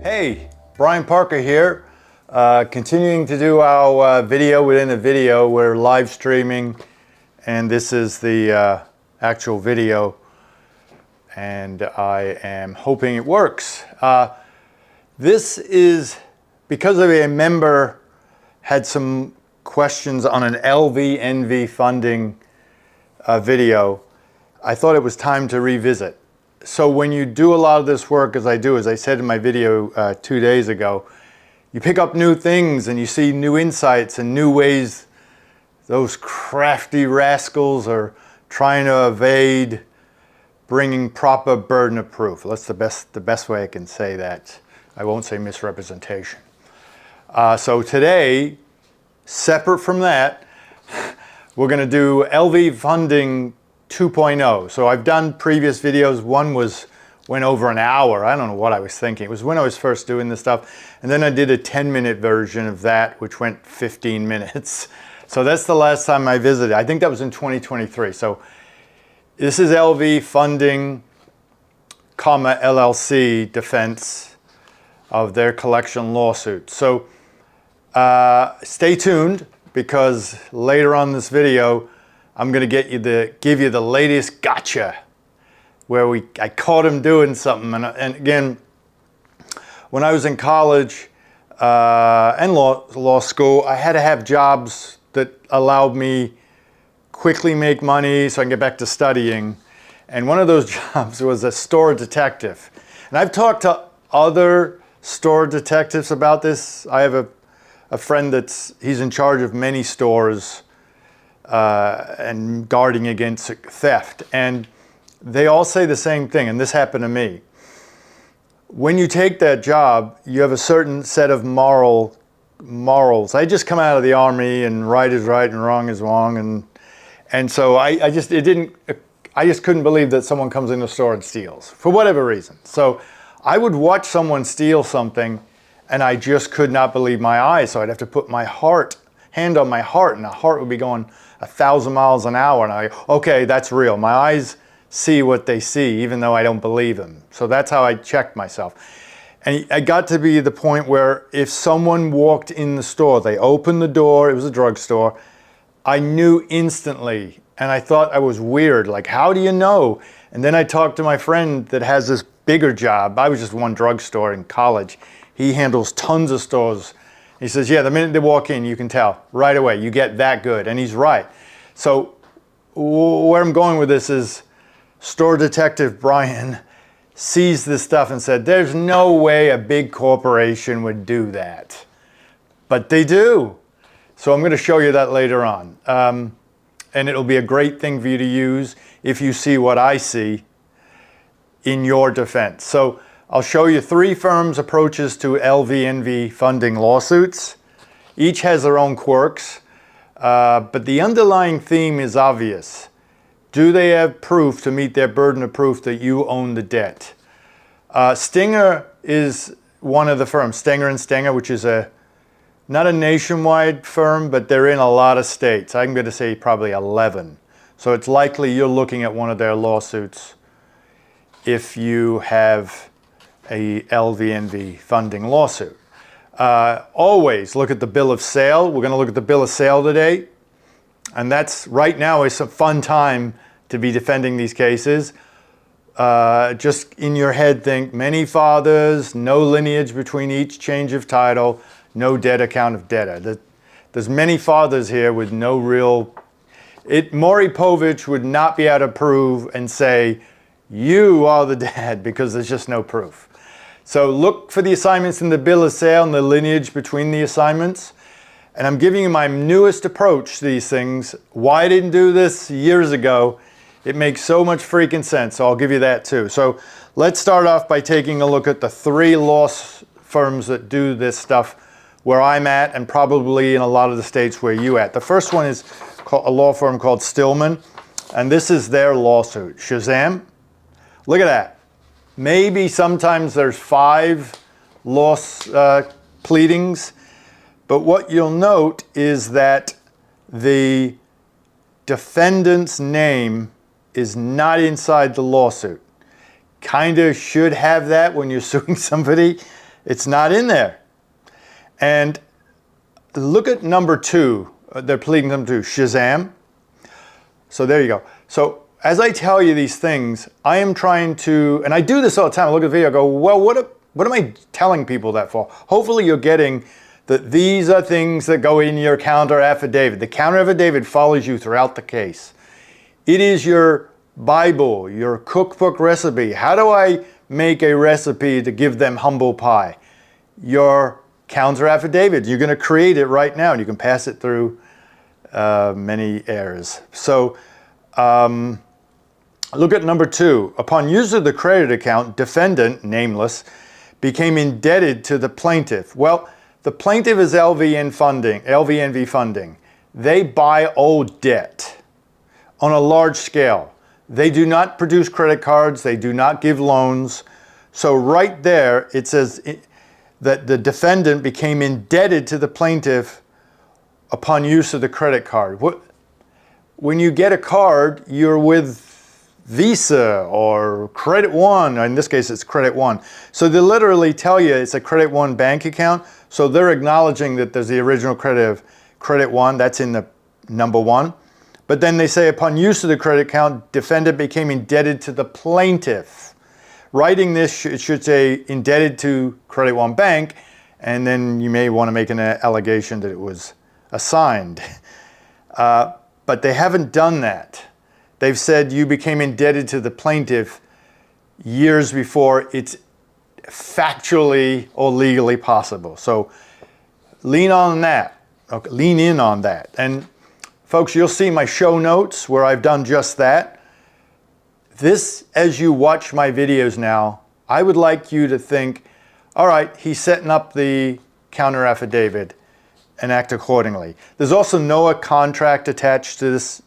Hey, Brian Parker here, continuing to do our video within a video. We're live streaming, and this is the actual video, and I am hoping it works. This is because a member had some questions on an LVNV Funding video. I thought it was time to revisit. So when you do a lot of this work, as I said in my video 2 days ago, you pick up new things and you see new insights and new ways those crafty rascals are trying to evade bringing proper burden of proof. That's the best way I can say that. I won't say misrepresentation. So today, separate from that, we're going to do LV Funding 2.0. So I've done previous videos. One went over an hour. I don't know what I was thinking. It was when I was first doing this stuff. And then I did a 10-minute version of that, which went 15 minutes. So that's the last time I visited. I think that was in 2023. So this is LV Funding, LLC defense of their collection lawsuit. So stay tuned, because later on in this video, I'm going to give you the latest gotcha, where I caught him doing something. And again, when I was in college and law school, I had to have jobs that allowed me quickly make money so I can get back to studying. And one of those jobs was a store detective. And I've talked to other store detectives about this. I have a friend he's in charge of many stores and guarding against theft. And they all say the same thing, and this happened to me. When you take that job, you have a certain set of morals. I just come out of the Army, and right is right and wrong is wrong, and so I just couldn't believe that someone comes in the store and steals, for whatever reason. So I would watch someone steal something, and I just could not believe my eyes. So I'd have to put my hand on my heart, and the heart would be going 1,000 miles an hour. And I go, okay, that's real. My eyes see what they see, even though I don't believe them. So that's how I checked myself. And I got to be the point where if someone walked in the store, they opened the door, it was a drugstore, I knew instantly. And I thought I was weird. Like, how do you know? And then I talked to my friend that has this bigger job. I was just one drugstore in college. He handles tons of stores. He says, yeah, the minute they walk in, you can tell right away. You get that good. And he's right. So where I'm going with this is store detective Brian sees this stuff and said, there's no way a big corporation would do that. But they do. So I'm going to show you that later on. And it'll be a great thing for you to use if you see what I see in your defense. So I'll show you 3 firms' approaches to LVNV Funding lawsuits. Each has their own quirks, but the underlying theme is obvious. Do they have proof to meet their burden of proof that you own the debt? Stinger is one of the firms, Stenger & Stenger, which is not a nationwide firm, but they're in a lot of states. I'm going to say probably 11. So it's likely you're looking at one of their lawsuits if you have a LVNV Funding lawsuit. Always look at the bill of sale. We're going to look at the bill of sale today. And that's right now is a fun time to be defending these cases. Just in your head think, many fathers, no lineage between each change of title, no debt account of debtor. There's many fathers here with no real... Maury Povich would not be able to prove and say, you are the dad, because there's just no proof. So look for the assignments in the bill of sale and the lineage between the assignments. And I'm giving you my newest approach to these things. Why I didn't do this years ago, it makes so much freaking sense. So I'll give you that too. So let's start off by taking a look at the 3 law firms that do this stuff where I'm at, and probably in a lot of the states where you at. The first one is a law firm called Stillman, and this is their lawsuit. Shazam. Look at that. Maybe sometimes there's 5 loss pleadings, but what you'll note is that the defendant's name is not inside the lawsuit. Kind of should have that when you're suing somebody. It's not in there. And look at number 2. They're pleading number 2, Shazam. So there you go. So as I tell you these things, I am trying to, and I do this all the time. I look at the video, I go, well, what am I telling people that for? Hopefully you're getting that these are things that go in your counter affidavit. The counter affidavit follows you throughout the case. It is your Bible, your cookbook recipe. How do I make a recipe to give them humble pie? Your counter affidavit. You're going to create it right now, and you can pass it through many errors. So look at number 2. Upon use of the credit account, defendant, nameless, became indebted to the plaintiff. Well, the plaintiff is LVNV Funding. They buy old debt on a large scale. They do not produce credit cards. They do not give loans. So right there, it says that the defendant became indebted to the plaintiff upon use of the credit card. When you get a card, you're with Visa or Credit One. In this case, it's Credit One. So they literally tell you it's a Credit One bank account. So they're acknowledging that there's the original credit of Credit One. That's in the number 1. But then they say upon use of the credit account, defendant became indebted to the plaintiff. Writing this, it should say indebted to Credit One Bank, and then you may want to make an allegation that it was assigned. But they haven't done that. They've said you became indebted to the plaintiff years before it's factually or legally possible. So lean on that. Okay, lean in on that. And folks, you'll see my show notes where I've done just that. This, as you watch my videos now, I would like you to think, all right, he's setting up the counter affidavit and act accordingly. There's also no contract attached to this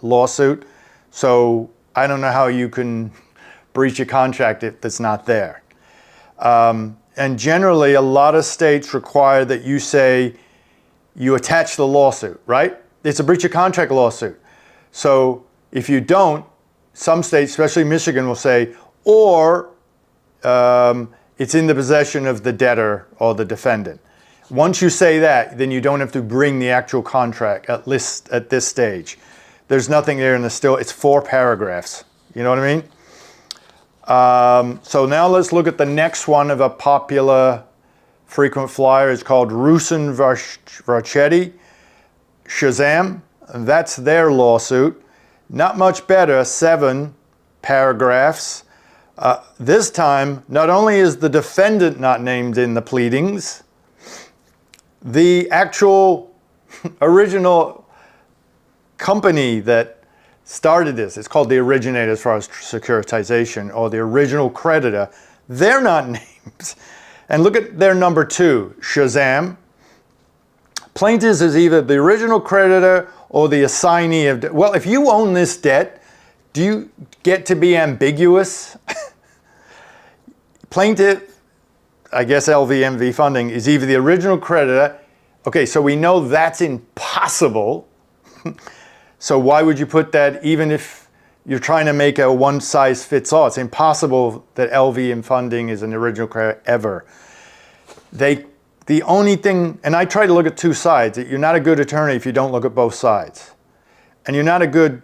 lawsuit, so I don't know how you can breach a contract if that's not there. And generally, a lot of states require that you say you attach the lawsuit, right? It's a breach of contract lawsuit. So if you don't, some states, especially Michigan, will say, or it's in the possession of the debtor or the defendant. Once you say that, then you don't have to bring the actual contract at least at this stage. There's nothing there in the still. It's 4 paragraphs. You know what I mean? So now let's look at the next one of a popular frequent flyer. It's called Rusin Varchetti Shazam. That's their lawsuit. Not much better, 7 paragraphs. This time, not only is the defendant not named in the pleadings, the actual original company that started this, it's called the originator as far as securitization, or the original creditor, they're not named. And look at their number 2, Shazam. Plaintiff is either the original creditor or the assignee of debt. Well, if you own this debt, do you get to be ambiguous? Plaintiff, I guess LVNV Funding, is either the original creditor. Okay, so we know that's impossible. So why would you put that even if you're trying to make a one-size-fits-all? It's impossible that LVNV Funding is an original creditor ever. The only thing, and I try to look at 2 sides. You're not a good attorney if you don't look at both sides. And you're not a good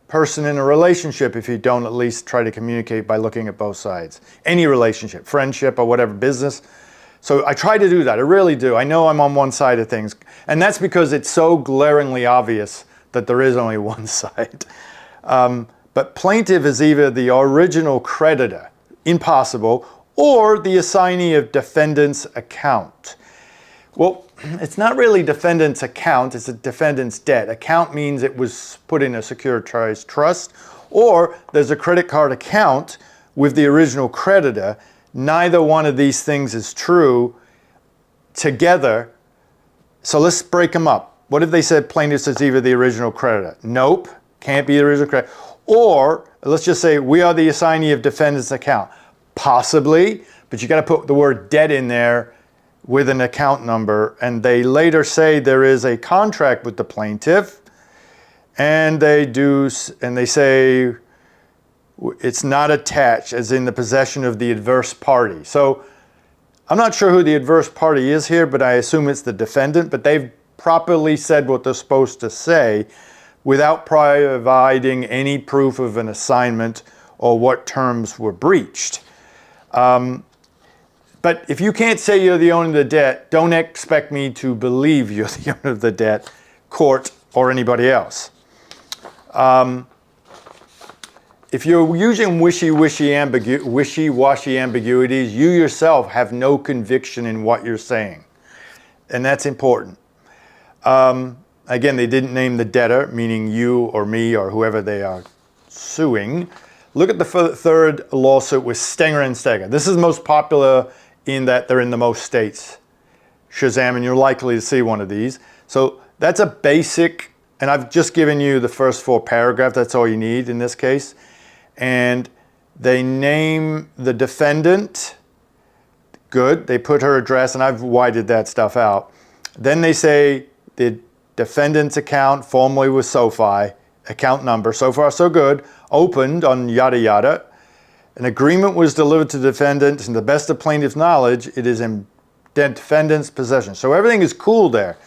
person in a relationship if you don't at least try to communicate by looking at both sides. Any relationship, friendship or whatever, business. So I try to do that. I really do. I know I'm on one side of things. And that's because it's so glaringly obvious that there is only one side. But plaintiff is either the original creditor, impossible, or the assignee of defendant's account. Well, it's not really defendant's account, it's a defendant's debt. Account means it was put in a securitized trust, or there's a credit card account with the original creditor. Neither one of these things is true together. So let's break them up. What if they said plaintiff is either the original creditor? Nope, can't be the original creditor. Or let's just say we are the assignee of defendant's account. Possibly, but you got to put the word debt in there with an account number. And they later say there is a contract with the plaintiff, and they say it's not attached as in the possession of the adverse party. So I'm not sure who the adverse party is here, but I assume it's the defendant, but they've properly said what they're supposed to say without providing any proof of an assignment or what terms were breached. But if you can't say you're the owner of the debt, don't expect me to believe you're the owner of the debt, court, or anybody else. If you're using wishy-washy ambiguities, you yourself have no conviction in what you're saying. And that's important. Again, they didn't name the debtor, meaning you or me or whoever they are suing. Look at the third lawsuit with Stenger and Steger. This is most popular in that they're in the most states. Shazam, and you're likely to see one of these. So that's a basic, and I've just given you the first 4 paragraphs. That's all you need in this case. And they name the defendant. Good. They put her address, and I've whited that stuff out. Then they say the defendant's account, formerly with SoFi, account number. So far, so good. Opened on yada yada. An agreement was delivered to the defendant, and to the best of plaintiff's knowledge, it is in the defendant's possession. So everything is cool there,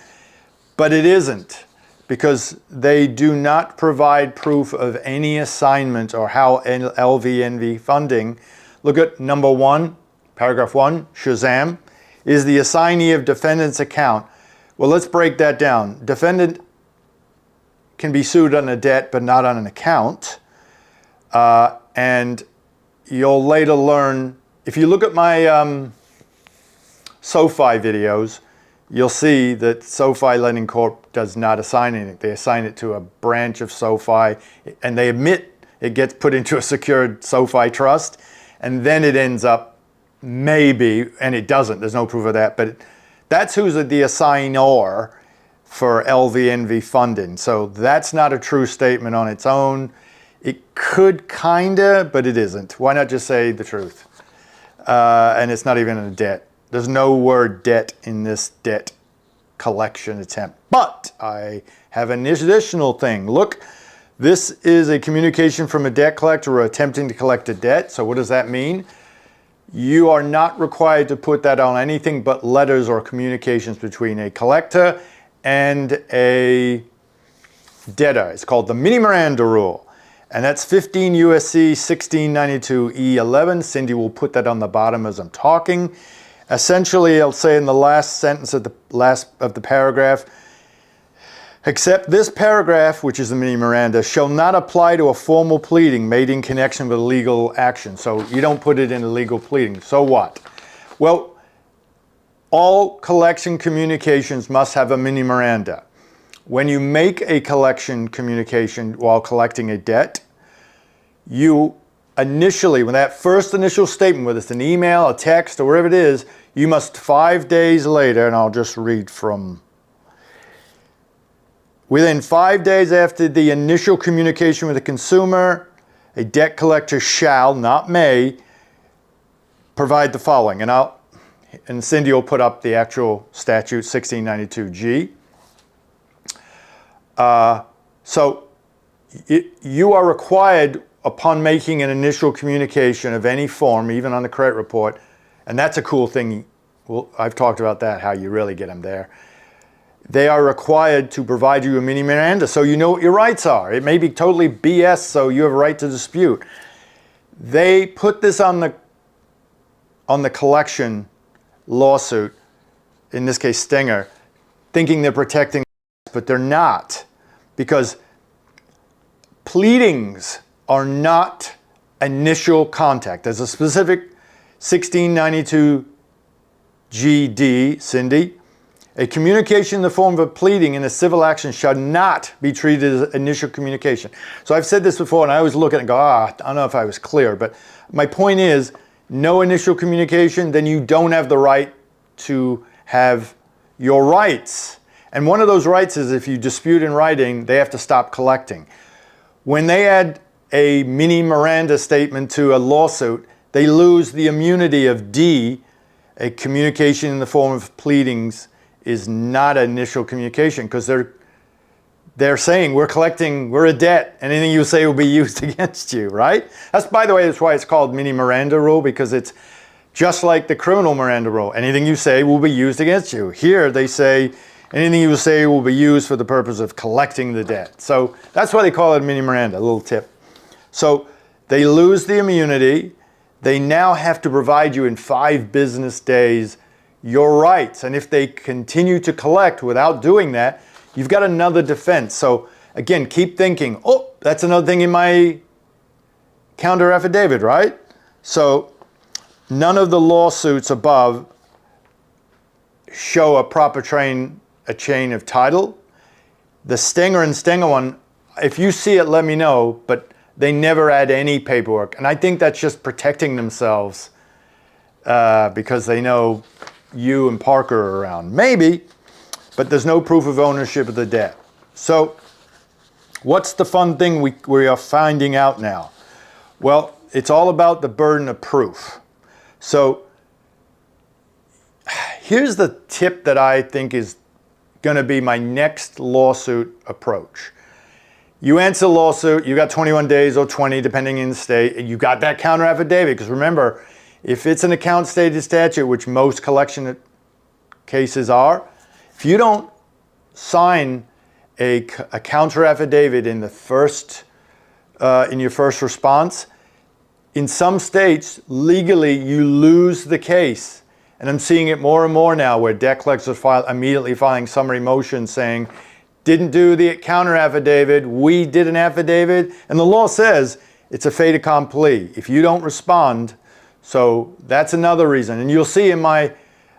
but it isn't, because they do not provide proof of any assignment or how LVNV Funding. Look at number 1, paragraph 1, Shazam, is the assignee of defendant's account. Well, let's break that down. Defendant can be sued on a debt, but not on an account. And you'll later learn, if you look at my SoFi videos, you'll see that SoFi Lending Corp does not assign anything. They assign it to a branch of SoFi, and they admit it gets put into a secured SoFi trust, and then it ends up maybe, and it doesn't, there's no proof of that, but that's who's the assignor for LVNV Funding. So that's not a true statement on its own. It could kinda, but it isn't. Why not just say the truth? And it's not even a debt. There's no word debt in this debt collection attempt. But I have an additional thing. Look, this is a communication from a debt collector attempting to collect a debt. So what does that mean? You are not required to put that on anything but letters or communications between a collector and a debtor. It's called the mini Miranda rule. And that's 15 U.S.C. 1692 E11. Cindy will put that on the bottom as I'm talking. Essentially, I'll say in the last sentence of the paragraph, except this paragraph, which is the mini Miranda, shall not apply to a formal pleading made in connection with a legal action. So you don't put it in a legal pleading. So what? Well, all collection communications must have a mini Miranda. When you make a collection communication while collecting a debt, you initially, when that first initial statement, whether it's an email, a text, or whatever it is, you must 5 days later, and I'll just read from, within 5 days after the initial communication with the consumer, a debt collector shall, not may, provide the following. And Cindy will put up the actual statute, 1692G. You are required, upon making an initial communication of any form, even on the credit report, and that's a cool thing. Well, I've talked about that, how you really get them there. They are required to provide you a mini Miranda so you know what your rights are. It may be totally BS, so you have a right to dispute. They put this on the collection lawsuit, in this case Stenger, thinking they're protecting, but they're not, because pleadings are not initial contact. There's a specific 1692 GD, Cindy. A communication in the form of a pleading in a civil action shall not be treated as initial communication. So I've said this before, and I always look at it and go, I don't know if I was clear, but my point is, no initial communication, then you don't have the right to have your rights. And one of those rights is if you dispute in writing, they have to stop collecting. When they add a mini Miranda statement to a lawsuit, they lose the immunity of D. A communication in the form of pleadings is not an initial communication, because they're saying we're a debt. Anything you say will be used against you, right? That's, by the way, that's why it's called mini Miranda rule, because it's Just like the criminal Miranda rule, anything you say will be used against you. Here they say, anything you say will be used for the purpose of collecting the debt. So that's why they call it a mini Miranda, a little tip. So they lose the immunity. They now have to provide you in 5 business days your rights. And if they continue to collect without doing that, you've got another defense. So again, keep thinking, oh, that's another thing in my counter affidavit, right? So none of the lawsuits above show a proper chain of title. The Stenger and Stenger one, if you see it, let me know, but they never add any paperwork. And I think that's just protecting themselves because they know you and Parker are around. Maybe, but there's no proof of ownership of the debt. So what's the fun thing we are finding out now? Well, it's all about the burden of proof. So here's the tip that I think is going to be my next lawsuit approach. You answer a lawsuit, you got 21 days or 20, depending on the state, and you got that counter affidavit. Because remember, if it's an account stated statute, which most collection cases are, if you don't sign a counter affidavit in the first, in your first response, in some states, legally, you lose the case. And I'm seeing it more and more now where debt collectors are immediately filing summary motions saying, didn't do the counter affidavit, we did an affidavit, and the law says it's a fait accompli if you don't respond. So that's another reason. And you'll see in I'm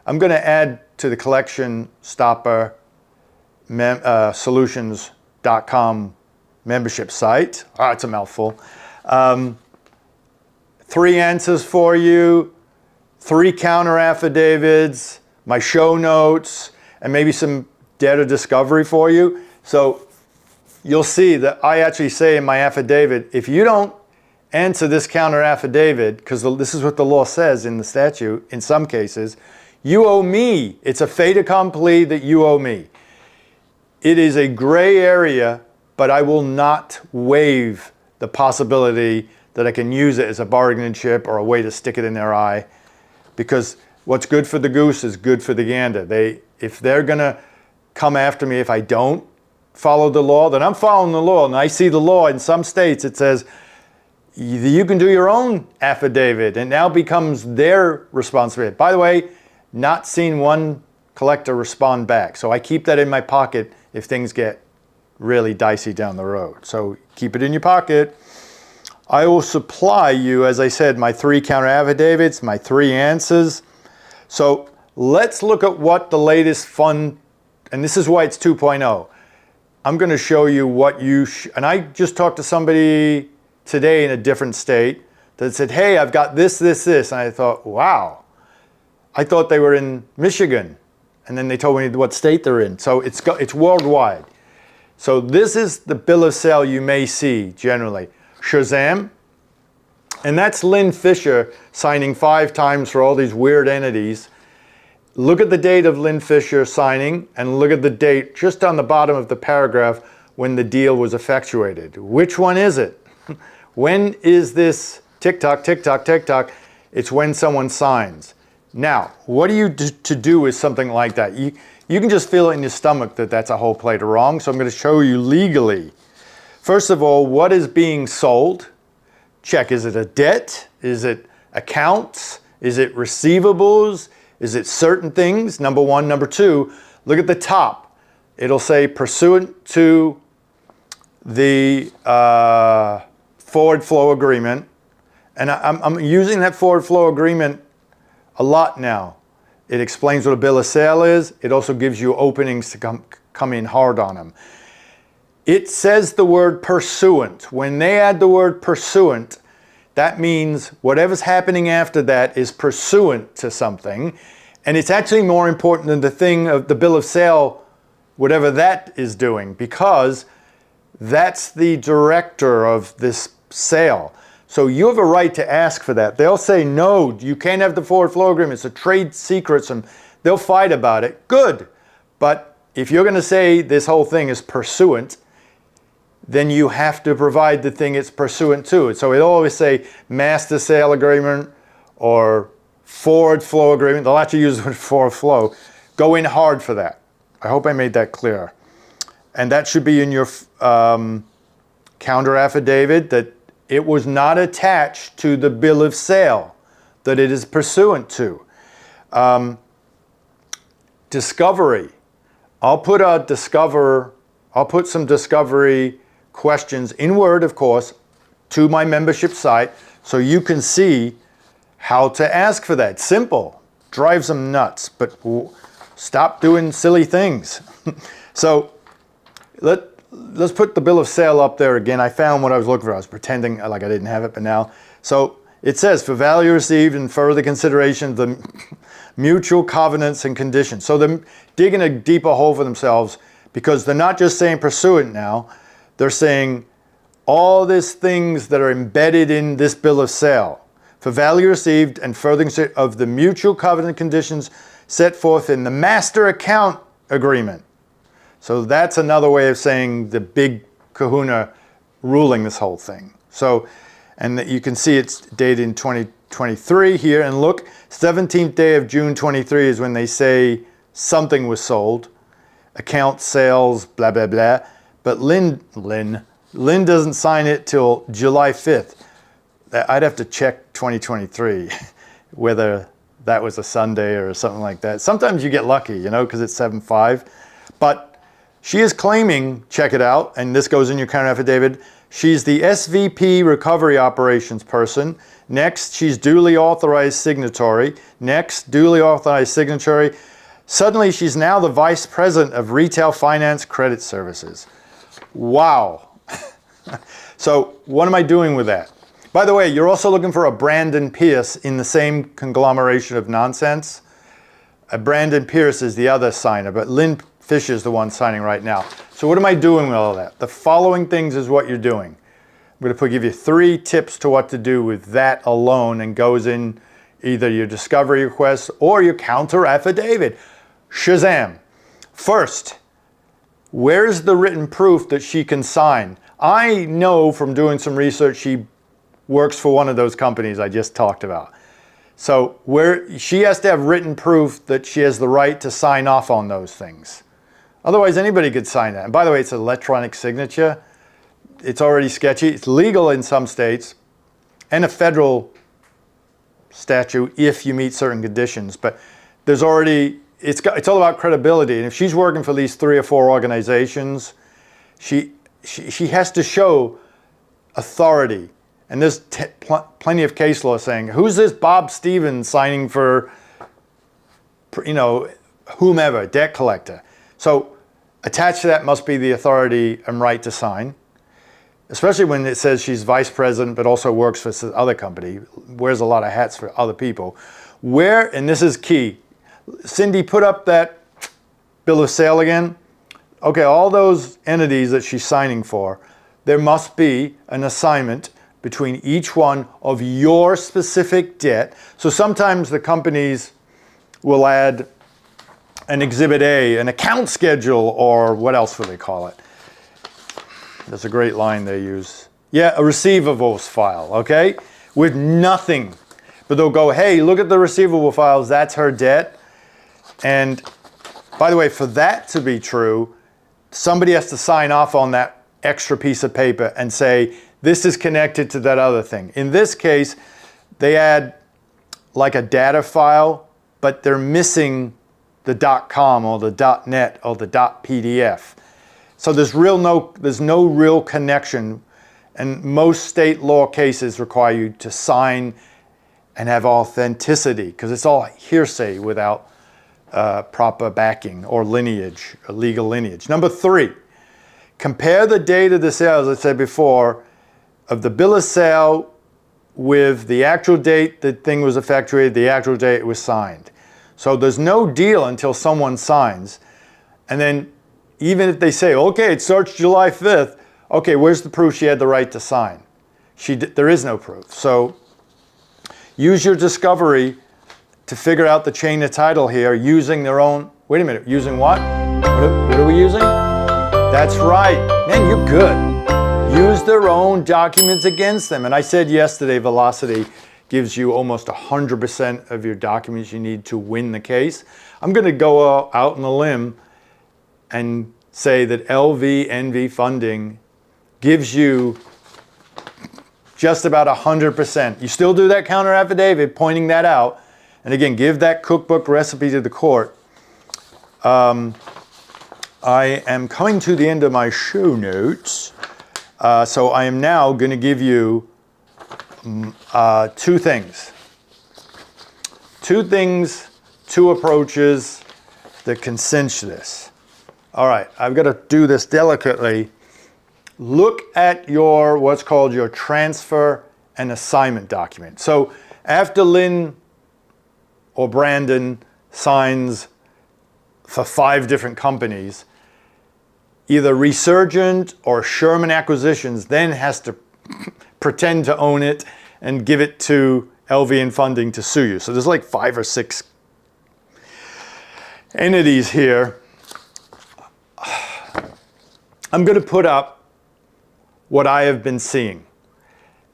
going to add to the collection stopper solutions.com membership site. Oh, it's a mouthful. 3 answers for you, 3 counter affidavits, my show notes, and maybe some data discovery for you. So you'll see that I actually say in my affidavit, if you don't answer this counter affidavit, because this is what the law says in the statute, in some cases, you owe me. It's a fait accompli that you owe me. It is a gray area, but I will not waive the possibility that I can use it as a bargaining chip or a way to stick it in their eye, because what's good for the goose is good for the gander. If they're going to come after me if I don't follow the law, then I'm following the law. And I see the law in some states, it says you can do your own affidavit, and now becomes their responsibility. By the way, not seen one collector respond back. So I keep that in my pocket if things get really dicey down the road. So keep it in your pocket. I will supply you, as I said, my 3 counter affidavits, my 3 answers. So let's look at what the latest fun, and this is why it's 2.0. I'm going to show you what and I just talked to somebody today in a different state that said, hey, I've got this. And I thought, wow. I thought they were in Michigan. And then they told me what state they're in. So it's worldwide. So this is the bill of sale you may see generally. Shazam. And that's Lynn Fisher signing 5 times for all these weird entities. Look at the date of Lynn Fisher signing and look at the date just on the bottom of the paragraph when the deal was effectuated. Which one is it? When is this tick-tock, tick-tock, tick-tock? It's when someone signs. Now, what do you to do with something like that? You can just feel it in your stomach that that's a whole plate of wrong. So I'm going to show you legally. First of all, what is being sold? Check, is it a debt? Is it accounts? Is it receivables? Is it certain things? Number 1. Number 2, look at the top. It'll say pursuant to the forward flow agreement. And I'm using that forward flow agreement a lot now. It explains what a bill of sale is. It also gives you openings to come in hard on them. It says the word pursuant. When they add the word pursuant, that means whatever's happening after that is pursuant to something. And it's actually more important than the thing of the bill of sale, whatever that is doing, because that's the director of this sale. So you have a right to ask for that. They'll say, no, you can't have the forward flow agreement. It's a trade secret. And they'll fight about it. Good. But if you're going to say this whole thing is pursuant, then you have to provide the thing it's pursuant to. So it'll always say master sale agreement or forward flow agreement. They'll actually use the word forward flow. Go in hard for that. I hope I made that clear. And that should be in your counter affidavit, that it was not attached to the bill of sale that it is pursuant to. Discovery. I'll put some discovery questions in Word, of course, to my membership site so you can see how to ask for that. Simple. Drives them nuts, but stop doing silly things. So let's put the bill of sale up there again. I found what I was looking for. I was pretending like I didn't have it, but now. So it says, for value received and further consideration of the mutual covenants and conditions. So they're digging a deeper hole for themselves, because they're not just saying pursuant now. They're saying all these things that are embedded in this bill of sale. For value received and further of the mutual covenant conditions set forth in the master account agreement. So that's another way of saying the big kahuna ruling this whole thing. So, and you can see it's dated in 2023 here, and look, 17th day of June 23 is when they say something was sold. Account sales, blah, blah, blah. But Lynn doesn't sign it till July 5th. I'd have to check 2023, whether that was a Sunday or something like that. Sometimes you get lucky, you know, because it's 7/5. But she is claiming, check it out, and this goes in your counter affidavit, she's the SVP recovery operations person. Next, she's duly authorized signatory. Next, duly authorized signatory. Suddenly, she's now the vice president of retail finance credit services. Wow. So what am I doing with that? By the way, you're also looking for a Brandon Pierce in the same conglomeration of nonsense. Brandon Pierce is the other signer, but Lynn Fisher is the one signing right now. So what am I doing with all that? The following things is what you're doing. I'm going to give you 3 tips to what to do with that alone, and goes in either your discovery request or your counter affidavit. Shazam. First, where's the written proof that she can sign? I know from doing some research she works for one of those companies I just talked about. So where she has to have written proof that she has the right to sign off on those things. Otherwise, anybody could sign that. And by the way, it's an electronic signature. It's already sketchy. It's legal in some states and a federal statute if you meet certain conditions. But there's already, it's all about credibility. And if she's working for these 3 or 4 organizations, she has to show authority. And there's plenty of case law saying, who's this Bob Stevens signing for, you know, whomever, debt collector. So attached to that must be the authority and right to sign, especially when it says she's vice president but also works for this other company, wears a lot of hats for other people. Where, and this is key, Cindy, put up that bill of sale again. Okay, all those entities that she's signing for, there must be an assignment between each one of your specific debt. So sometimes the companies will add an Exhibit A, an account schedule, or what else will they call it? That's a great line they use. Yeah, a receivables file, okay? With nothing. But they'll go, hey, look at the receivable files, that's her debt. And by the way, for that to be true, somebody has to sign off on that extra piece of paper and say, this is connected to that other thing. In this case, they add like a data file, but they're missing the .com or the .net or the .pdf. So there's no real connection, and most state law cases require you to sign and have authenticity, because it's all hearsay without proper backing or lineage, or legal lineage. Number 3, compare the date of the sale, as I said before, of the bill of sale with the actual date the thing was effectuated, the actual date it was signed. So there's no deal until someone signs. And then even if they say, okay, it starts July 5th, okay, where's the proof she had the right to sign? There is no proof. So use your discovery to figure out the chain of title here using their own, wait a minute, using what? What are we using? That's right. Man, you're good. Use their own documents against them. And I said yesterday, Velocity, gives you almost 100% of your documents you need to win the case. I'm going to go out on a limb and say that LVNV Funding gives you just about 100%. You still do that counter affidavit pointing that out. And again, give that cookbook recipe to the court. I am coming to the end of my show notes. So I am now going to give you two things. Two approaches that can cinch this. All right, I've got to do this delicately. Look at your, what's called your transfer and assignment document. So after Lynn or Brandon signs for 5 different companies, either Resurgent or Sherman Acquisitions then has to pretend to own it and give it to LVN Funding to sue you. So there's like 5 or 6 entities here. I'm going to put up what I have been seeing.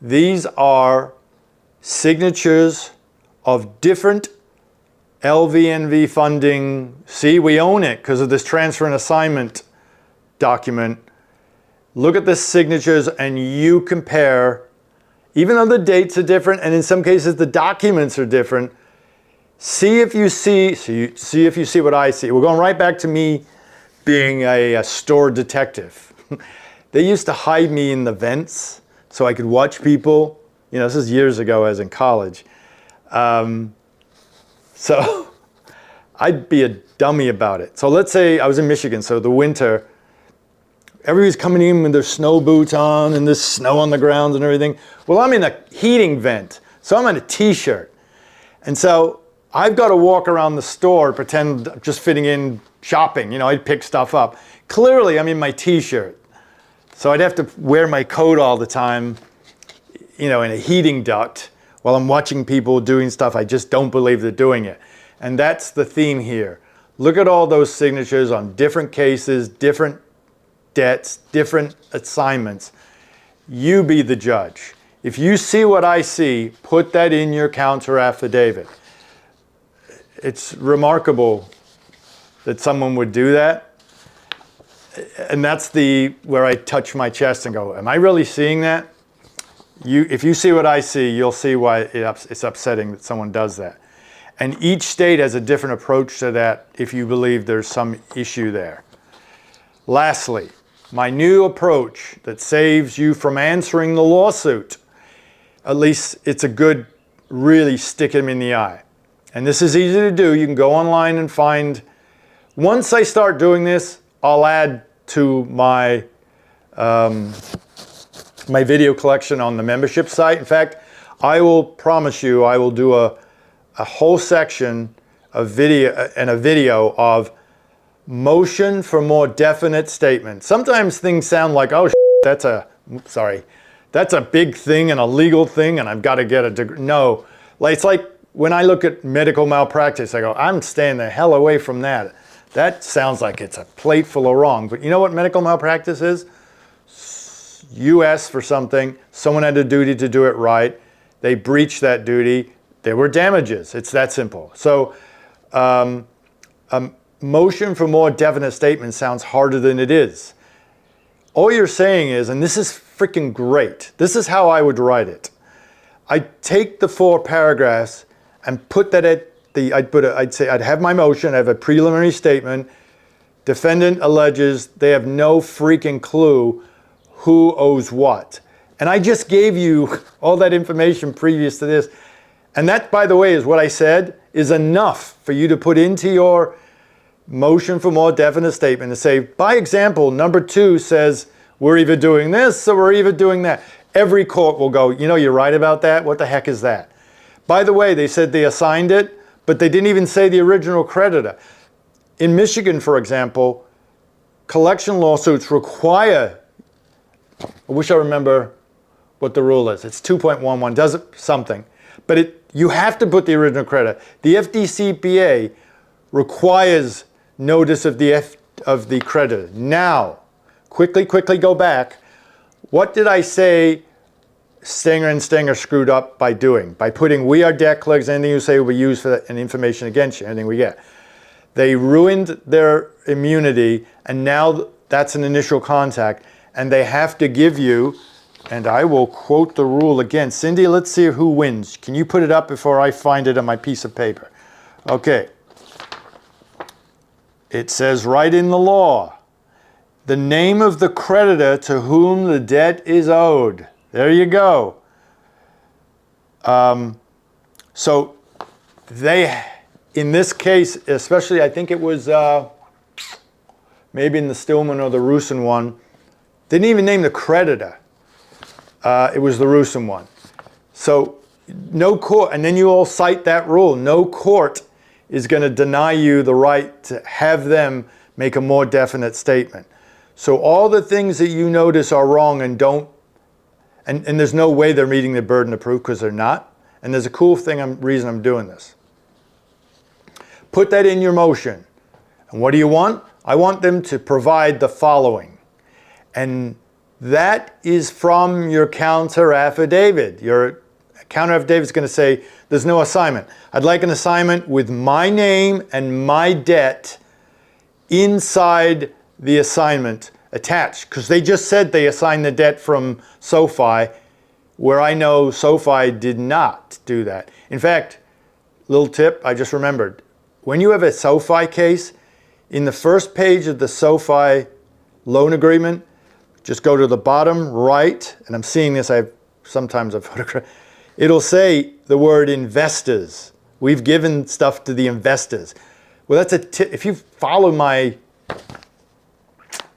These are signatures of different LVNV Funding. See, we own it because of this transfer and assignment document. Look at the signatures and you compare, even though the dates are different and in some cases the documents are different, see if you see what I see. We're going right back to me being a store detective. They used to hide me in the vents so I could watch people. You know, this is years ago, I was in college. So I'd be a dummy about it. So let's say I was in Michigan, so the winter, everybody's coming in with their snow boots on and there's snow on the ground and everything. Well, I'm in a heating vent, so I'm in a t-shirt. And so I've got to walk around the store, pretend I'm just fitting in shopping. You know, I'd pick stuff up. Clearly, I'm in my t-shirt. So I'd have to wear my coat all the time, you know, in a heating duct while I'm watching people doing stuff I just don't believe they're doing it. And that's the theme here. Look at all those signatures on different cases, different debts, different assignments. You be the judge. If you see what I see, put that in your counter affidavit. It's remarkable that someone would do that. And that's where I touch my chest and go, am I really seeing that? If you see what I see, you'll see why it's upsetting that someone does that. And each state has a different approach to that if you believe there's some issue there. Lastly, my new approach that saves you from answering the lawsuit, at least it's a good, really stick him in the eye. And this is easy to do. You can go online and find, once I start doing this, I'll add to my my video collection on the membership site. In fact, I will promise you I will do a whole section of video of motion for more definite statement. Sometimes things sound like, oh, that's a big thing and a legal thing and I've got to get a degree. No, it's like when I look at medical malpractice, I go, I'm staying the hell away from that. That sounds like it's a plate full of wrong. But you know what medical malpractice is? You asked for something, someone had a duty to do it right, they breached that duty, there were damages. It's that simple. So motion for more definite statement sounds harder than it is. All you're saying is, and this is freaking great, this is how I would write it. I'd take the 4 paragraphs and put that at I'd say I'd have my motion, I have a preliminary statement, defendant alleges they have no freaking clue who owes what. And I just gave you all that information previous to this. And that, by the way, is what I said is enough for you to put into your motion for more definite statement and say, by example, number 2 says, we're either doing this or we're either doing that. Every court will go, you know, you're right about that. What the heck is that? By the way, they said they assigned it, but they didn't even say the original creditor. In Michigan, for example, collection lawsuits require, I wish I remember what the rule is. It's 2.11, does it something. But you have to put the original creditor. The FDCPA requires notice of the creditor. Now, quickly go back. What did I say Stinger and Stinger screwed up by doing. By putting "we are debt collectors, anything you say will be used for an information against you," anything we get. They ruined their immunity, and now that's an initial contact, and they have to give you, and I will quote the rule again. Cindy, let's see who wins. Can you put it up before I find it on my piece of paper? Okay. It says right in the law, the name of the creditor to whom the debt is owed. There you go. So they, in this case, especially, I think it was maybe in the Stillman or the Rusin one, didn't even name the creditor. It was the Rusin one. So no court, and then you all cite that rule, no court is going to deny you the right to have them make a more definite statement. So all the things that you notice are wrong and don't, and there's no way they're meeting the burden of proof because they're not. And there's a cool reason I'm doing this. Put that in your motion. And what do you want? I want them to provide the following. And that is from your counter affidavit. Your counter affidavit is going to say, there's no assignment. I'd like an assignment with my name and my debt inside the assignment attached. Because they just said they assigned the debt from SoFi, where I know SoFi did not do that. In fact, little tip, I just remembered. When you have a SoFi case, in the first page of the SoFi loan agreement, just go to the bottom right, and I'm seeing this, sometimes I've photographed, it'll say the word investors. We've given stuff to the investors. Well, that's a tip. If you follow my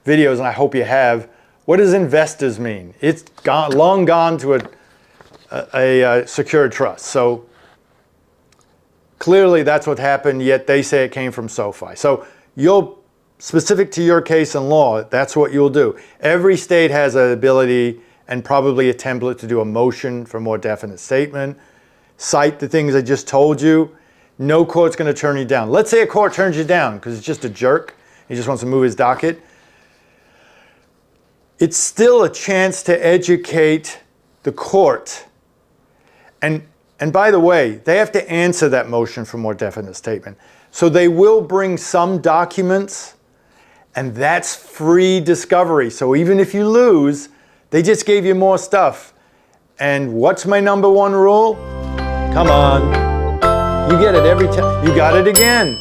videos, and I hope you have, what does investors mean? It's gone, long gone to a secured trust. So clearly that's what happened, yet they say it came from SoFi. So specific to your case and law, that's what you'll do. Every state has an ability and probably a template to do a motion for a more definite statement. Cite the things I just told you. No court's going to turn you down. Let's say a court turns you down because it's just a jerk. He just wants to move his docket. It's still a chance to educate the court. And by the way, they have to answer that motion for more definite statement. So they will bring some documents, and that's free discovery. So even if you lose, they just gave you more stuff. And what's my number one rule? Come on. You get it every time. You got it again.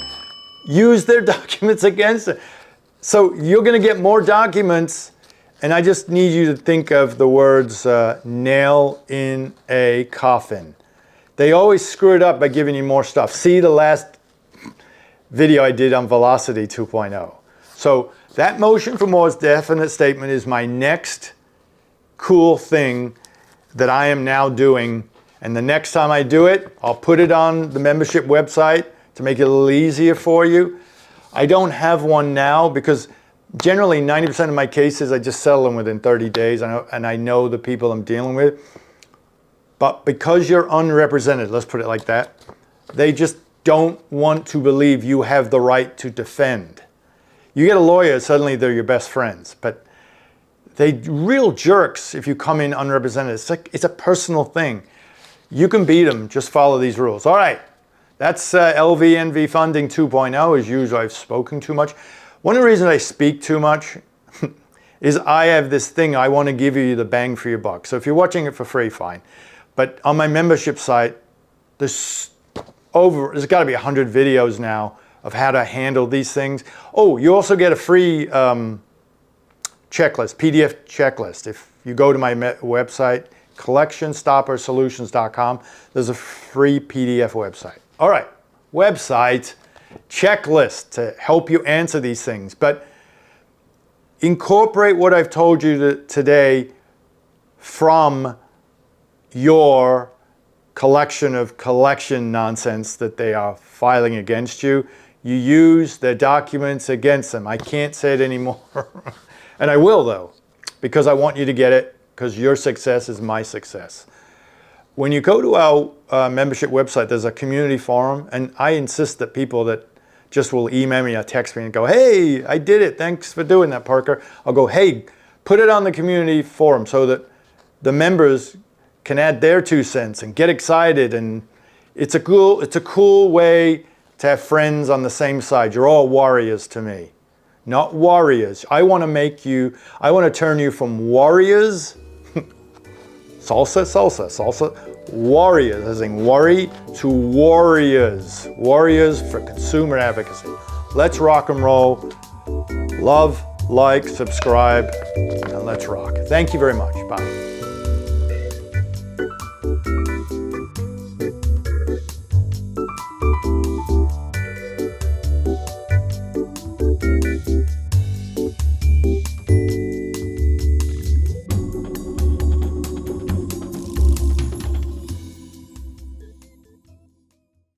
Use their documents against it. So you're going to get more documents. And I just need you to think of the words nail in a coffin. They always screw it up by giving you more stuff. See the last video I did on Velocity 2.0. So that motion for more definite statement is my next cool thing that I am now doing. And the next time I do it, I'll put it on the membership website to make it a little easier for you. I don't have one now because generally 90% of my cases, I just settle them within 30 days and I know the people I'm dealing with. But because you're unrepresented, let's put it like that, they just don't want to believe you have the right to defend. You get a lawyer, suddenly they're your best friends. But they real jerks if you come in unrepresented. It's a personal thing. You can beat them, just follow these rules. All right, that's LVNV Funding 2.0. As usual, I've spoken too much. One of the reasons I speak too much is I have this thing, I want to give you the bang for your buck. So if you're watching it for free, fine. But on my membership site, there's got to be 100 videos now of how to handle these things. Oh, you also get a free checklist, PDF checklist. If you go to my website, collectionstoppersolutions.com, there's a free PDF website. All right, website, checklist to help you answer these things. But incorporate what I've told you today from your collection of collection nonsense that they are filing against you. You use their documents against them. I can't say it anymore. And I will, though, because I want you to get it, because your success is my success. When you go to our membership website, there's a community forum, and I insist that people that just will email me or text me and go, hey, I did it. Thanks for doing that, Parker. I'll go, hey, put it on the community forum so that the members can add their 2 cents and get excited. And it's a cool way to have friends on the same side. You're all warriors to me, not warriors. I want to turn you from warriors, salsa, warriors, as in worry, to warriors. Warriors for consumer advocacy. Let's rock and roll. Love, like, subscribe, and let's rock. Thank you very much. Bye.